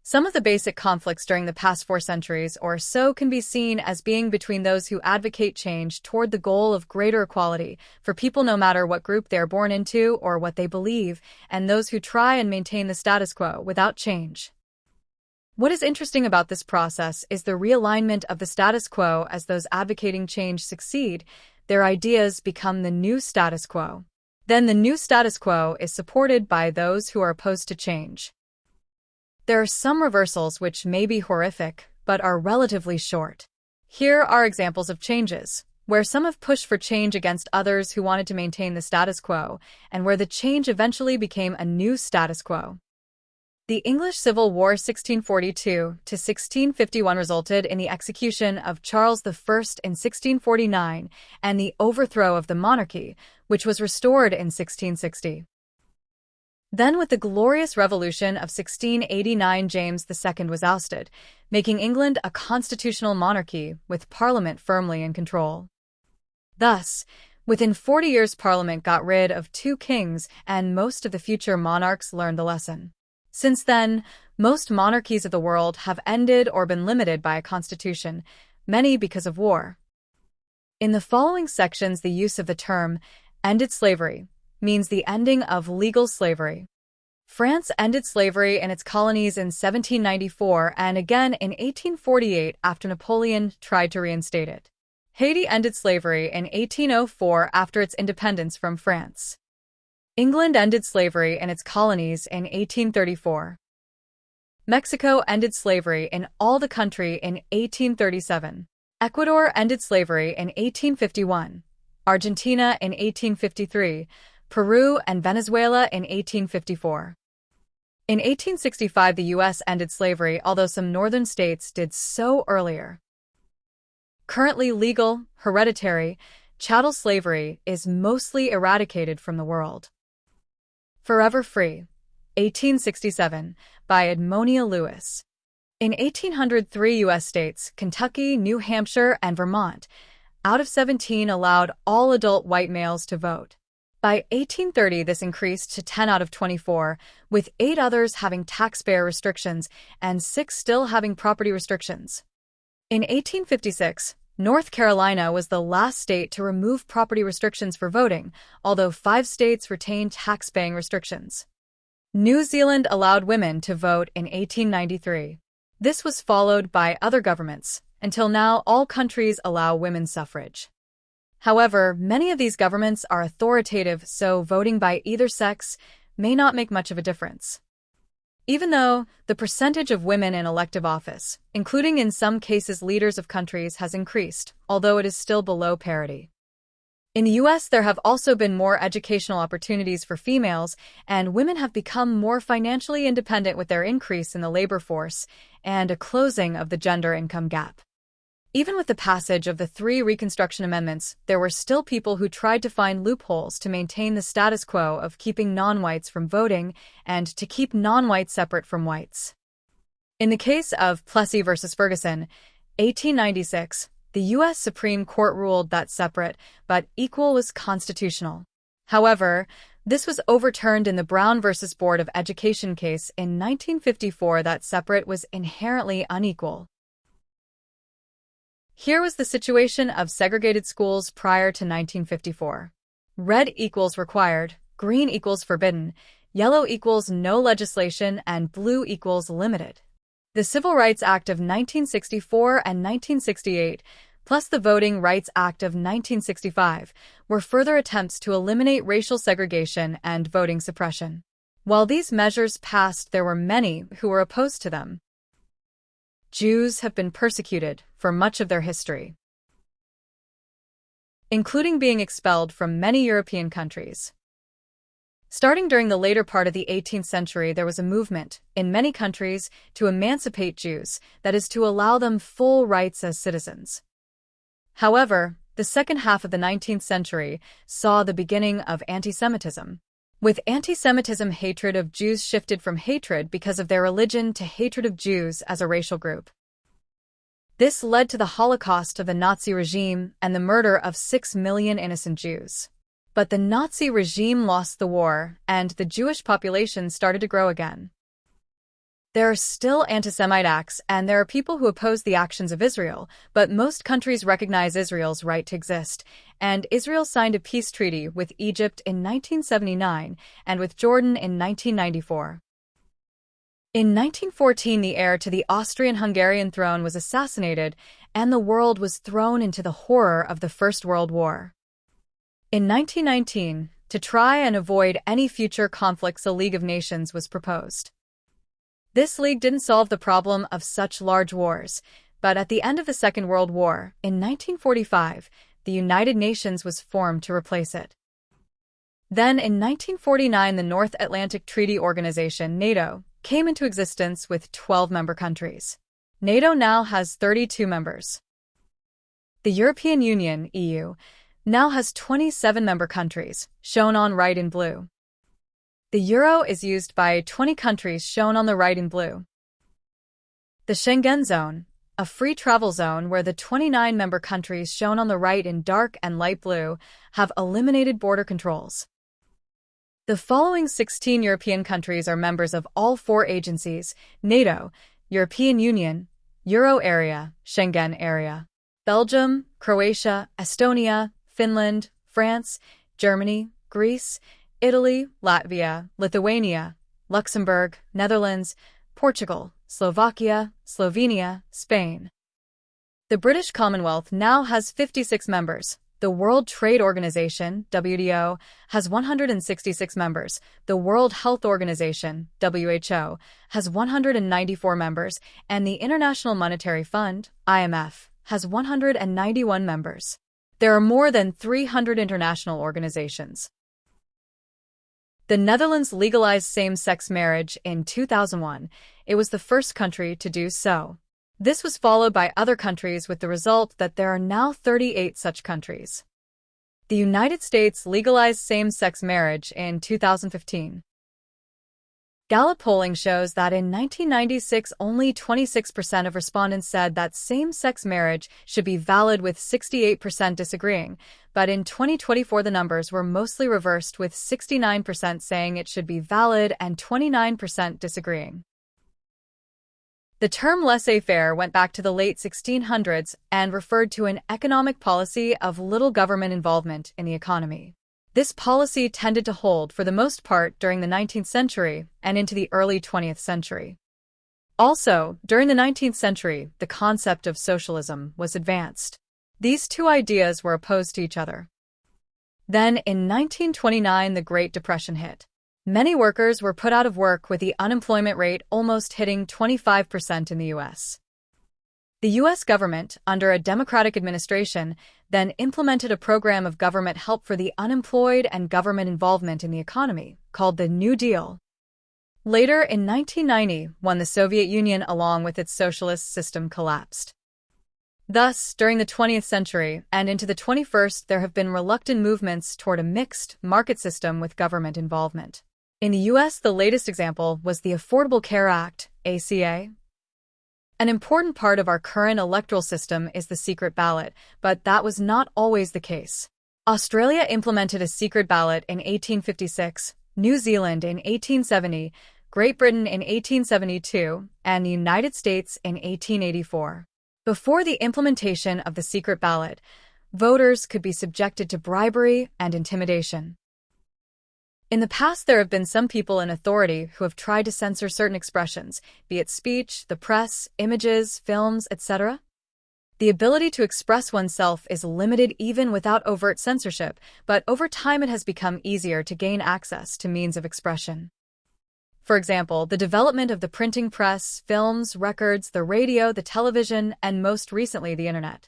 Some of the basic conflicts during the past 4 centuries or so can be seen as being between those who advocate change toward the goal of greater equality for people no matter what group they are born into or what they believe, and those who try and maintain the status quo without change. What is interesting about this process is the realignment of the status quo. As those advocating change succeed, their ideas become the new status quo. Then the new status quo is supported by those who are opposed to change. There are some reversals which may be horrific, but are relatively short. Here are examples of changes, where some have pushed for change against others who wanted to maintain the status quo, and where the change eventually became a new status quo. The English Civil War 1642–1651 resulted in the execution of Charles I in 1649 and the overthrow of the monarchy, which was restored in 1660. Then with the Glorious Revolution of 1689, James II was ousted, making England a constitutional monarchy with Parliament firmly in control. Thus, within 40 years Parliament got rid of 2 kings and most of the future monarchs learned the lesson. Since then, most monarchies of the world have ended or been limited by a constitution, many because of war. In the following sections, the use of the term ended slavery means the ending of legal slavery. France ended slavery in its colonies in 1794 and again in 1848 after Napoleon tried to reinstate it. Haiti ended slavery in 1804 after its independence from France. England ended slavery in its colonies in 1834. Mexico ended slavery in all the country in 1837. Ecuador ended slavery in 1851. Argentina in 1853. Peru and Venezuela in 1854. In 1865, the U.S. ended slavery, although some northern states did so earlier. Currently legal, hereditary, chattel slavery is mostly eradicated from the world. Forever Free, 1867, by Edmonia Lewis. In 1803, U.S. states, Kentucky, New Hampshire, and Vermont, out of 17 allowed all adult white males to vote. By 1830, this increased to 10 out of 24, with 8 others having taxpayer restrictions and 6 still having property restrictions. In 1856, North Carolina was the last state to remove property restrictions for voting, although 5 states retained tax-paying restrictions. New Zealand allowed women to vote in 1893. This was followed by other governments. Until now, all countries allow women's suffrage. However, many of these governments are authoritative, so voting by either sex may not make much of a difference. Even though the percentage of women in elective office, including in some cases leaders of countries, has increased, although it is still below parity. In the U.S., there have also been more educational opportunities for females, and women have become more financially independent with their increase in the labor force and a closing of the gender income gap. Even with the passage of the 3 Reconstruction Amendments, there were still people who tried to find loopholes to maintain the status quo of keeping non-whites from voting and to keep non-whites separate from whites. In the case of Plessy v. Ferguson, 1896, the U.S. Supreme Court ruled that separate but equal was constitutional. However, this was overturned in the Brown v. Board of Education case in 1954 that separate was inherently unequal. Here was the situation of segregated schools prior to 1954. Red equals required, green equals forbidden, yellow equals no legislation, and blue equals limited. The Civil Rights Act of 1964 and 1968, plus the Voting Rights Act of 1965, were further attempts to eliminate racial segregation and voting suppression. While these measures passed, there were many who were opposed to them. Jews have been persecuted for much of their history, including being expelled from many European countries. Starting during the later part of the 18th century, there was a movement, in many countries, to emancipate Jews, that is, to allow them full rights as citizens. However, the second half of the 19th century saw the beginning of anti-Semitism. With anti-Semitism, hatred of Jews shifted from hatred because of their religion to hatred of Jews as a racial group. This led to the Holocaust of the Nazi regime and the murder of 6 million innocent Jews. But the Nazi regime lost the war, and the Jewish population started to grow again. There are still anti-Semite acts, and there are people who oppose the actions of Israel, but most countries recognize Israel's right to exist, and Israel signed a peace treaty with Egypt in 1979 and with Jordan in 1994. In 1914, the heir to the Austrian-Hungarian throne was assassinated, and the world was thrown into the horror of the First World War. In 1919, to try and avoid any future conflicts, a League of Nations was proposed. This league didn't solve the problem of such large wars, but at the end of the Second World War, in 1945, the United Nations was formed to replace it. Then, in 1949, the North Atlantic Treaty Organization, NATO, came into existence with 12 member countries. NATO now has 32 members. The European Union, EU, now has 27 member countries, shown on right in blue. The euro is used by 20 countries, shown on the right in blue. The Schengen zone, a free travel zone where the 29 member countries, shown on the right in dark and light blue, have eliminated border controls. The following 16 European countries are members of all four agencies: NATO, European Union, Euro area, Schengen area. Belgium, Croatia, Estonia, Finland, France, Germany, Greece, Italy, Latvia, Lithuania, Luxembourg, Netherlands, Portugal, Slovakia, Slovenia, Spain. The British Commonwealth now has 56 members. The World Trade Organization, WTO, has 166 members. The World Health Organization, WHO, has 194 members, and the International Monetary Fund, IMF, has 191 members. There are more than 300 international organizations. The Netherlands legalized same-sex marriage in 2001. It was the first country to do so. This was followed by other countries, with the result that there are now 38 such countries. The United States legalized same-sex marriage in 2015. Gallup polling shows that in 1996 only 26% of respondents said that same-sex marriage should be valid, with 68% disagreeing, but in 2024 the numbers were mostly reversed, with 69% saying it should be valid and 29% disagreeing. The term laissez-faire went back to the late 1600s and referred to an economic policy of little government involvement in the economy. This policy tended to hold for the most part during the 19th century and into the early 20th century. Also, during the 19th century, the concept of socialism was advanced. These two ideas were opposed to each other. Then, in 1929, the Great Depression hit. Many workers were put out of work, with the unemployment rate almost hitting 25% in the U.S. The U.S. government, under a Democratic administration, then implemented a program of government help for the unemployed and government involvement in the economy, called the New Deal. Later, in 1990, when the Soviet Union, along with its socialist system, collapsed. Thus, during the 20th century and into the 21st, there have been reluctant movements toward a mixed market system with government involvement. In the U.S., the latest example was the Affordable Care Act, ACA. An important part of our current electoral system is the secret ballot, but that was not always the case. Australia implemented a secret ballot in 1856, New Zealand in 1870, Great Britain in 1872, and the United States in 1884. Before the implementation of the secret ballot, voters could be subjected to bribery and intimidation. In the past, there have been some people in authority who have tried to censor certain expressions, be it speech, the press, images, films, etc. The ability to express oneself is limited even without overt censorship, but over time it has become easier to gain access to means of expression. For example, the development of the printing press, films, records, the radio, the television, and most recently the internet.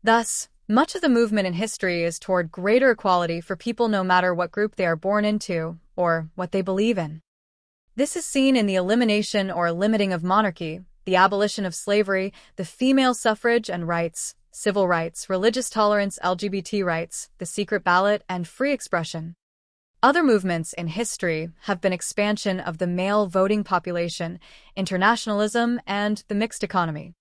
Thus, much of the movement in history is toward greater equality for people, no matter what group they are born into or what they believe in. This is seen in the elimination or limiting of monarchy, the abolition of slavery, the female suffrage and rights, civil rights, religious tolerance, LGBT rights, the secret ballot, and free expression. Other movements in history have been expansion of the male voting population, internationalism, and the mixed economy.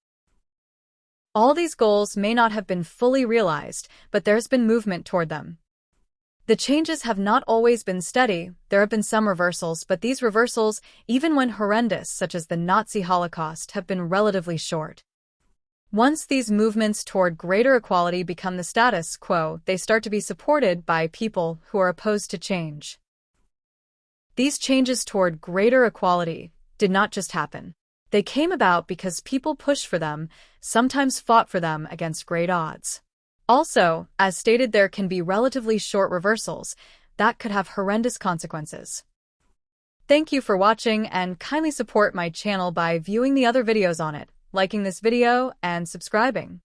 All these goals may not have been fully realized, but there's been movement toward them. The changes have not always been steady. There have been some reversals, but these reversals, even when horrendous, such as the Nazi Holocaust, have been relatively short. Once these movements toward greater equality become the status quo, they start to be supported by people who are opposed to change. These changes toward greater equality did not just happen. They came about because people pushed for them, sometimes fought for them against great odds. Also, as stated, there can be relatively short reversals that could have horrendous consequences. Thank you for watching, and kindly support my channel by viewing the other videos on it, liking this video, and subscribing.